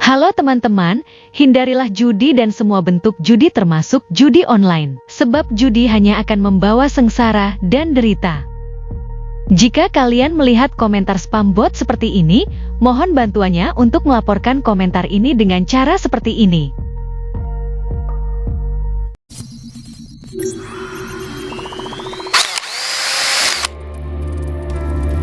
Halo teman-teman, hindarilah judi dan semua bentuk judi termasuk judi online. Sebab judi hanya akan membawa sengsara dan derita. Jika kalian melihat komentar spam bot seperti ini, mohon bantuannya untuk melaporkan komentar ini dengan cara seperti ini.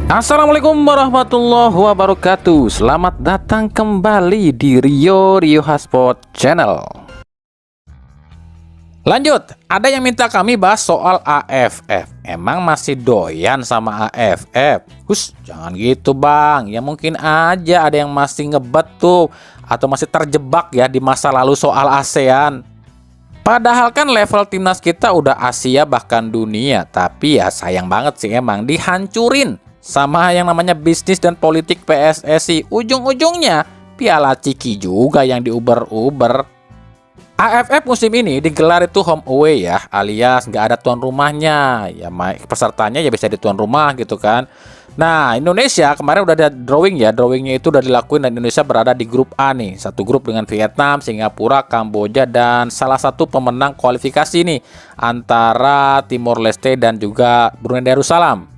Assalamualaikum warahmatullahi wabarakatuh. Selamat datang kembali di Rio Hotspot Channel. Lanjut, ada yang minta kami bahas soal AFF. Emang masih doyan sama AFF? Jangan gitu bang. Ya mungkin aja ada yang masih ngebet tuh, atau masih terjebak ya di masa lalu soal ASEAN. Padahal kan level timnas kita udah Asia bahkan dunia. Tapi ya sayang banget sih emang dihancurin sama yang namanya bisnis dan politik PSSI. Ujung-ujungnya piala Ciki juga yang diuber-uber. AFF musim ini digelar itu home away ya, alias nggak ada tuan rumahnya. Ya pesertanya ya bisa di tuan rumah gitu kan. Nah Indonesia kemarin udah ada drawing ya. Drawingnya itu udah dilakuin dan Indonesia berada di grup A nih. Satu grup dengan Vietnam, Singapura, Kamboja, dan salah satu pemenang kualifikasi nih antara Timor Leste dan juga Brunei Darussalam.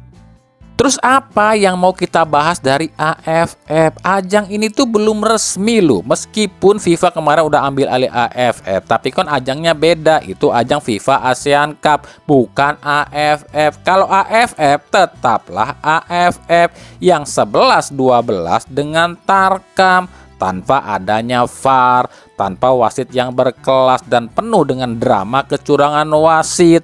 Terus apa yang mau kita bahas dari AFF? Ajang ini tuh belum resmi loh. Meskipun FIFA kemarin udah ambil alih AFF, tapi kan ajangnya beda. Itu ajang FIFA ASEAN Cup, bukan AFF. Kalau AFF tetaplah AFF yang 11-12 dengan tarkam, tanpa adanya VAR, tanpa wasit yang berkelas dan penuh dengan drama kecurangan wasit.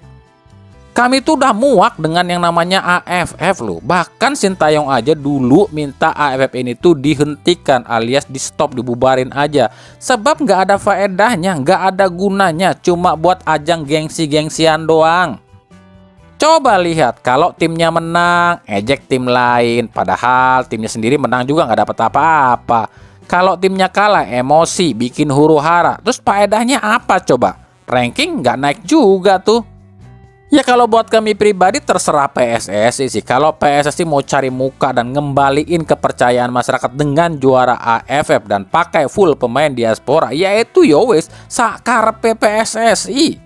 Kami tuh udah muak dengan yang namanya AFF loh. Bahkan Sintayong aja dulu minta AFF ini tuh dihentikan alias di stop, dibubarin aja. Sebab nggak ada faedahnya, nggak ada gunanya, cuma buat ajang gengsi-gengsian doang. Coba lihat, kalau timnya menang, ejek tim lain. Padahal timnya sendiri menang juga nggak dapat apa-apa. Kalau timnya kalah, emosi, bikin huru-hara. Terus faedahnya apa coba? Ranking nggak naik juga tuh. Ya kalau buat kami pribadi terserah PSSI sih. Kalau PSSI mau cari muka dan ngembaliin kepercayaan masyarakat dengan juara AFF dan pakai full pemain diaspora, yaitu yowes sakarpe PSSI.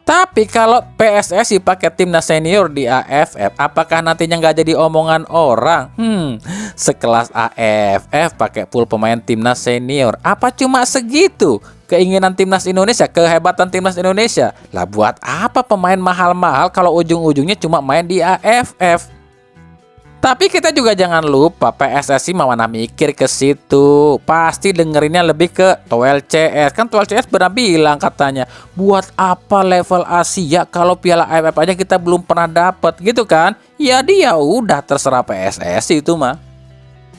Tapi kalau PSSI pakai timnas senior di AFF, apakah nantinya nggak jadi omongan orang? Sekelas AFF pakai full pemain timnas senior, apa cuma segitu keinginan timnas Indonesia, kehebatan timnas Indonesia? Lah buat apa pemain mahal-mahal kalau ujung-ujungnya cuma main di AFF? Tapi kita juga jangan lupa PSSI mana mikir ke situ. Pasti dengerinnya lebih ke Toel CS. Kan Toel CS pernah bilang katanya, buat apa level Asia kalau piala AFF aja kita belum pernah dapat gitu kan? Ya dia udah terserah PSSI itu mah.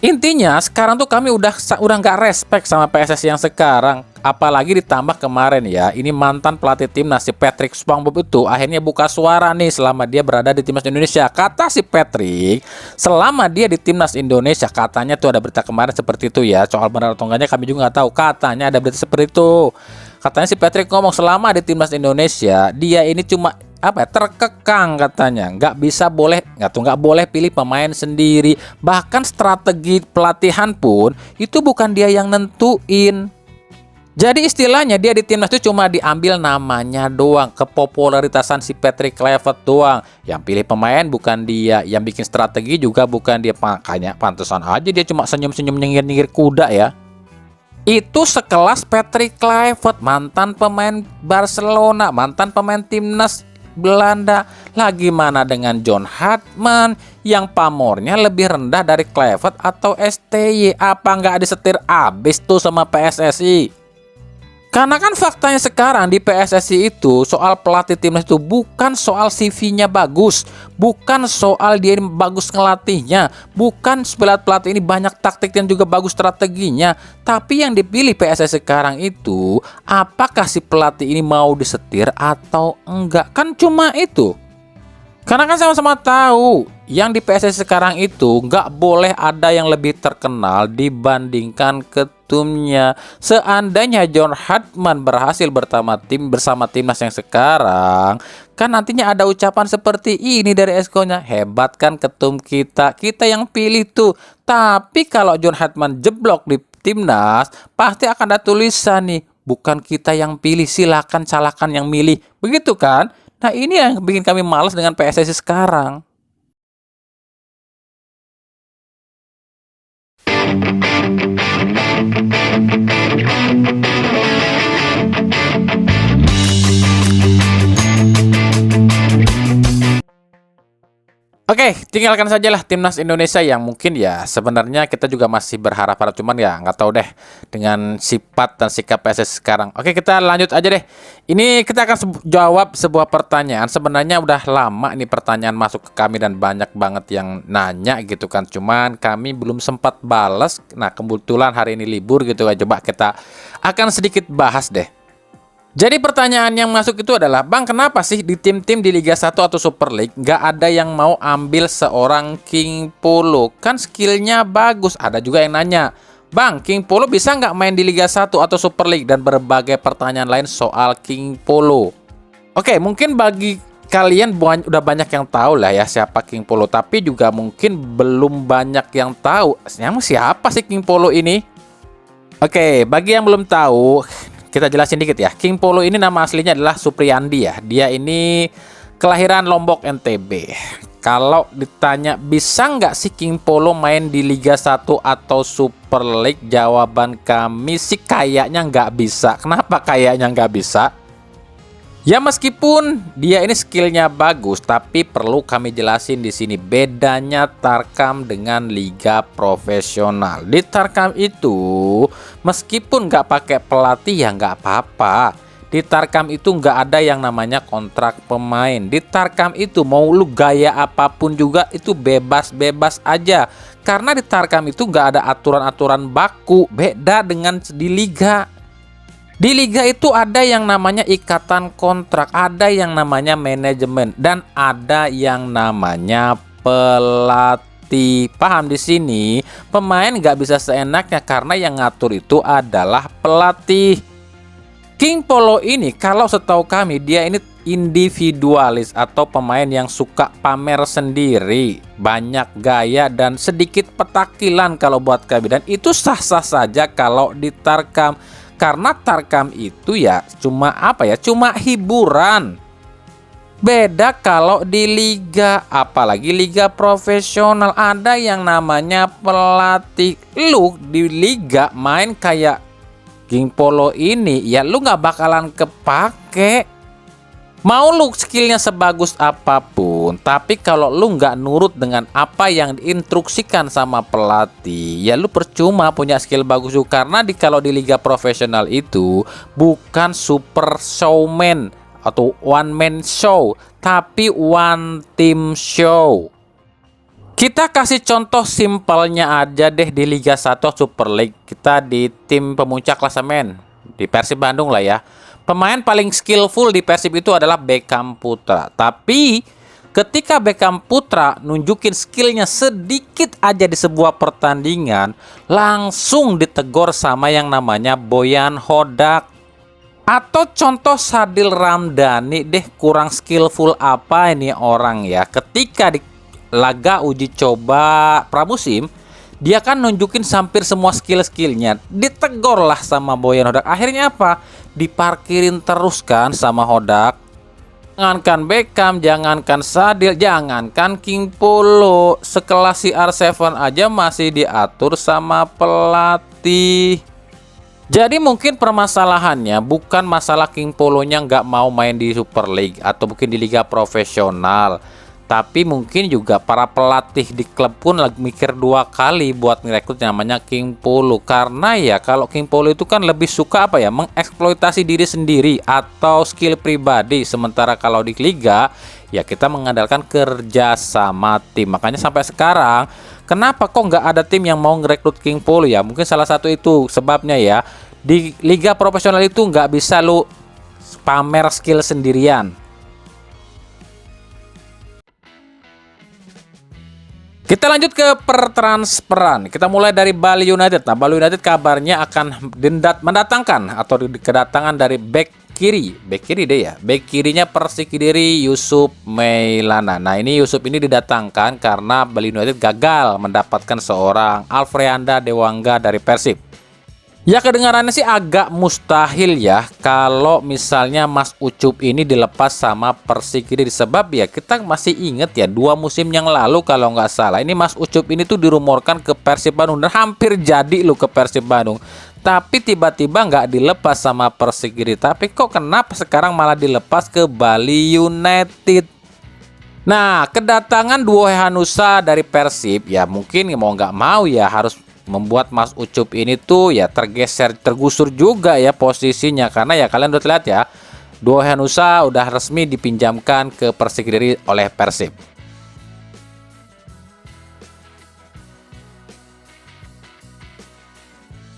Intinya sekarang tuh kami udah nggak respect sama PSSI yang sekarang. Apalagi ditambah kemarin ya, ini mantan pelatih timnas si Patrick SpongeBob itu akhirnya buka suara nih selama dia berada di timnas Indonesia. Kata si Patrick, selama dia di timnas Indonesia, katanya tuh ada berita kemarin seperti itu ya. Soal benar atau enggaknya kami juga nggak tahu. Katanya ada berita seperti itu. Katanya si Patrick ngomong selama di timnas Indonesia, dia ini cuma terkekang katanya, nggak boleh pilih pemain sendiri, bahkan strategi pelatihan pun itu bukan dia yang nentuin. Jadi istilahnya dia di timnas itu cuma diambil namanya doang, kepopularitasan si Patrick Kluivert doang. Yang pilih pemain bukan dia, yang bikin strategi juga bukan dia. Makanya pantesan aja dia cuma senyum-senyum nyengir-nyengir kuda ya. Itu sekelas Patrick Kluivert, mantan pemain Barcelona, mantan pemain timnas Belanda. Lagi mana dengan John Hartman yang pamornya lebih rendah dari Kluivert atau STY? Apa nggak disetir abis tuh sama PSSI? Karena kan faktanya sekarang di PSSI itu soal pelatih timnas itu bukan soal CV-nya bagus, bukan soal dia bagus ngelatihnya, bukan pelatih ini banyak taktik dan juga bagus strateginya, tapi yang dipilih PSSI sekarang itu apakah si pelatih ini mau disetir atau enggak, kan cuma itu. Karena kan sama-sama tahu yang di PSSI sekarang itu nggak boleh ada yang lebih terkenal dibandingkan ketumnya. Seandainya John Hartman berhasil bersama timnas yang sekarang, kan nantinya ada ucapan seperti ini dari Esko-nya, hebat kan ketum kita yang pilih tuh. Tapi kalau John Hartman jeblok di timnas, pasti akan ada tulisan nih, bukan kita yang pilih, silakan calahkan yang milih. Begitu kan? Nah, ini yang bikin kami malas dengan PSSI sekarang. Oke, tinggalkan sajalah timnas Indonesia yang mungkin ya sebenarnya kita juga masih berharap-harap, cuman ya nggak tahu deh dengan sifat dan sikap PSSI sekarang. Oke, kita lanjut aja deh. Ini kita akan jawab sebuah pertanyaan. Sebenarnya udah lama nih pertanyaan masuk ke kami dan banyak banget yang nanya gitu kan. Cuman kami belum sempat balas. Nah, kebetulan hari ini libur gitu kan. Coba kita akan sedikit bahas deh. Jadi pertanyaan yang masuk itu adalah, Bang, kenapa sih di tim-tim di Liga 1 atau Super League nggak ada yang mau ambil seorang King Polo? Kan skillnya bagus. Ada juga yang nanya, Bang, King Polo bisa nggak main di Liga 1 atau Super League? Dan berbagai pertanyaan lain soal King Polo. Oke, mungkin bagi kalian udah banyak yang tahu lah ya siapa King Polo. Tapi juga mungkin belum banyak yang tahu siapa sih King Polo ini. Oke, bagi yang belum tahu, kita jelasin dikit ya. King Polo ini nama aslinya adalah Supriyandi ya. Dia ini kelahiran Lombok NTB. Kalau ditanya bisa nggak sih King Polo main di Liga 1 atau Super League? Jawaban kami sih kayaknya nggak bisa. Kenapa kayaknya nggak bisa? Ya meskipun dia ini skillnya bagus, tapi perlu kami jelasin di sini bedanya Tarkam dengan liga profesional. Di Tarkam itu meskipun nggak pakai pelatih ya nggak apa-apa. Di Tarkam itu nggak ada yang namanya kontrak pemain. Di Tarkam itu mau lu gaya apapun juga itu bebas-bebas aja. Karena di Tarkam itu nggak ada aturan-aturan baku. Beda dengan di liga. Di liga itu ada yang namanya ikatan kontrak, ada yang namanya manajemen, dan ada yang namanya pelatih. Paham di sini? Pemain nggak bisa seenaknya karena yang ngatur itu adalah pelatih. King Polo ini kalau setahu kami dia ini individualis atau pemain yang suka pamer sendiri, banyak gaya dan sedikit petakilan kalau buat kami, dan itu sah-sah saja kalau di Tarkam. Karena Tarkam itu ya cuma cuma hiburan. Beda kalau di liga, apalagi liga profesional, ada yang namanya pelatih. Lu di liga main kayak King Polo ini, ya lu nggak bakalan kepake. Mau lu skillnya sebagus apapun, tapi kalau lu nggak nurut dengan apa yang diinstruksikan sama pelatih, ya lu percuma punya skill bagus juga. Karena kalau di liga profesional itu bukan super showman atau one man show, tapi one team show. Kita kasih contoh simpelnya aja deh di Liga 1 Super League. Kita di tim pemuncak klasemen, di Persib Bandung lah ya. Pemain paling skillful di Persib itu adalah Beckham Putra. Tapi ketika Beckham Putra nunjukin skillnya sedikit aja di sebuah pertandingan, langsung ditegur sama yang namanya Boyan Hodak. Atau contoh Sadil Ramdhani deh, kurang skillful apa ini orang ya. Ketika di laga uji coba pramusim, dia kan nunjukin hampir semua skill-skillnya. Ditegor lah sama Boyan Hodak. Akhirnya apa? Diparkirin terus kan sama Hodak. Jangankan Beckham, jangankan Sadil, jangankan King Polo, sekelas CR7 aja masih diatur sama pelatih. Jadi mungkin permasalahannya bukan masalah King Polonya nggak mau main di Super League atau mungkin di liga profesional. Tapi mungkin juga para pelatih di klub pun lagi mikir dua kali buat ngerekrut namanya King Polo. Karena ya kalau King Polo itu kan lebih suka mengeksploitasi diri sendiri atau skill pribadi. Sementara kalau di liga ya kita mengandalkan kerja sama tim. Makanya sampai sekarang kenapa kok nggak ada tim yang mau ngerekrut King Polo ya? Mungkin salah satu itu sebabnya ya. Di liga profesional itu nggak bisa lu pamer skill sendirian. Kita lanjut ke pertransferan. Kita mulai dari Bali United. Nah, Bali United kabarnya akan mendatangkan atau kedatangan dari back kiri deh ya. Back kirinya Persik Kediri Yusuf Mailana. Nah, ini Yusuf ini didatangkan karena Bali United gagal mendapatkan seorang Alfreanda Dewangga dari Persib. Ya kedengarannya sih agak mustahil ya kalau misalnya Mas Ucup ini dilepas sama Persik Kediri. Sebab ya kita masih inget ya 2 musim yang lalu kalau nggak salah ini Mas Ucup ini tuh dirumorkan ke Persib Bandung dan hampir jadi loh ke Persib Bandung. Tapi tiba-tiba nggak dilepas sama Persik Kediri. Tapi kok kenapa sekarang malah dilepas ke Bali United? Nah, kedatangan duo Hanusa dari Persib ya mungkin mau nggak mau ya harus membuat Mas Ucup ini tuh ya tergusur juga ya posisinya, karena ya kalian udah lihat ya duo Hanusa udah resmi dipinjamkan ke Persik Kediri oleh Persib.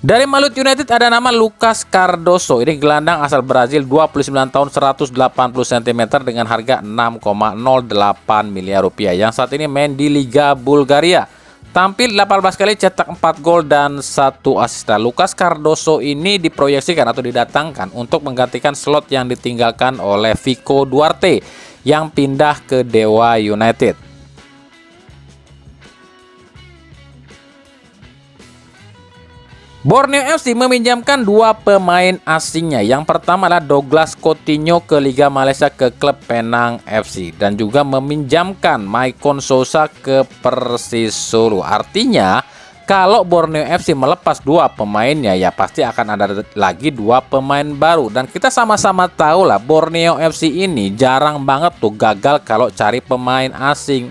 Dari Malut United ada nama Lucas Cardoso. Ini gelandang asal Brazil, 29 tahun, 180 cm dengan harga 6,08 miliar rupiah yang saat ini main di Liga Bulgaria. Tampil 18 kali, cetak 4 gol dan 1 assist. Lucas Cardoso ini diproyeksikan atau didatangkan untuk menggantikan slot yang ditinggalkan oleh Vico Duarte yang pindah ke Dewa United. Borneo FC meminjamkan 2 pemain asingnya. Yang pertama adalah Douglas Coutinho ke Liga Malaysia ke klub Penang FC dan juga meminjamkan Maicon Sousa ke Persis Solo. Artinya kalau Borneo FC melepas 2 pemainnya ya pasti akan ada lagi 2 pemain baru, dan kita sama-sama tahu lah Borneo FC ini jarang banget tuh gagal kalau cari pemain asing.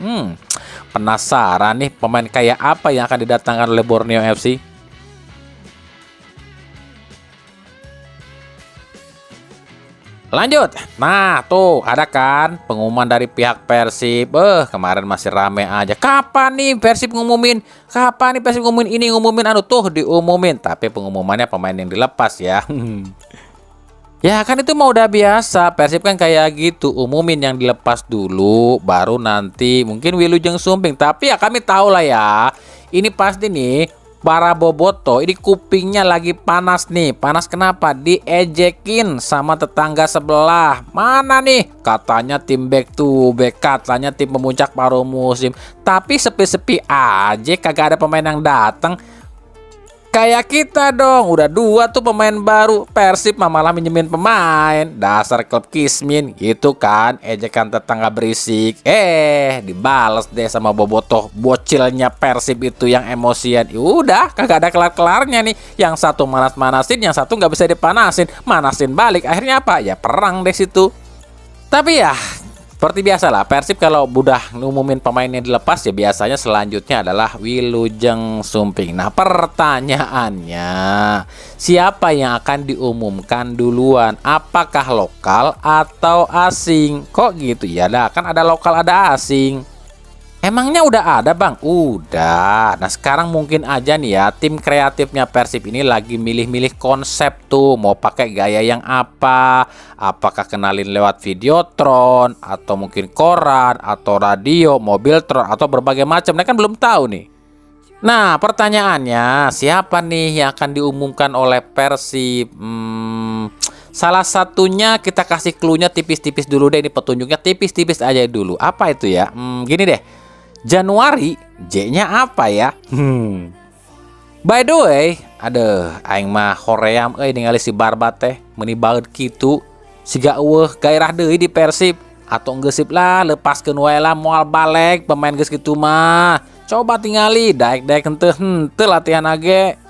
Penasaran nih pemain kayak apa yang akan didatangkan oleh Borneo FC? Lanjut. Nah, tuh ada kan pengumuman dari pihak Persib. Kemarin masih rame aja. Kapan nih Persib ngumumin? Kapan nih Persib ngumumin ini, ngumumin anu, tuh diumumin. Tapi pengumumannya pemain yang dilepas ya. Ya kan itu mau udah biasa. Persib kan kayak gitu, umumin yang dilepas dulu, baru nanti mungkin Wilujeng Sumping. Tapi ya kami tahu lah ya. Ini pasti nih para boboto ini kupingnya lagi panas nih. Panas kenapa? Diejekin sama tetangga sebelah. Mana nih? Katanya tim back to back, katanya tim pemuncak paruh musim. Tapi sepi-sepi aja, kagak ada pemain yang datang. Kayak kita dong, udah 2 tuh pemain baru, Persib malah minjemin pemain. Dasar klub kismin gitu kan, ejekan tetangga berisik. Dibales deh sama bobotoh bocilnya Persib itu yang emosian. Udah kagak ada kelar-kelarnya nih. Yang satu manas-manasin, yang satu nggak bisa dipanasin, manasin balik. Akhirnya apa? Ya perang deh situ. Tapi ya seperti biasa lah, Persib kalau udah ngumumin pemainnya dilepas ya biasanya selanjutnya adalah Wilujeng Sumping. Nah pertanyaannya, siapa yang akan diumumkan duluan? Apakah lokal atau asing? Kok gitu ya? Dah kan ada lokal ada asing. Emangnya udah ada bang? Udah. Nah sekarang mungkin aja nih ya tim kreatifnya Persib ini lagi milih-milih konsep tuh. Mau pakai gaya yang apa? Apakah kenalin lewat Videotron, atau mungkin koran, atau radio, Mobiltron, atau berbagai macam. Nah kan belum tahu nih. Nah pertanyaannya, siapa nih yang akan diumumkan oleh Persib? Salah satunya kita kasih cluenya tipis-tipis dulu deh. Ini petunjuknya tipis-tipis aja dulu. Apa itu ya? Gini deh. Januari, J-nya apa ya? By the way, aing mah hoream ningali si Barbat teh meuni baeud kitu. Siga eueuh gairah deui di Persib, atau geusip lah lepaskeun wae lah moal balek pemain geus kitu mah. Coba tingali daek-daek henteu latihan age.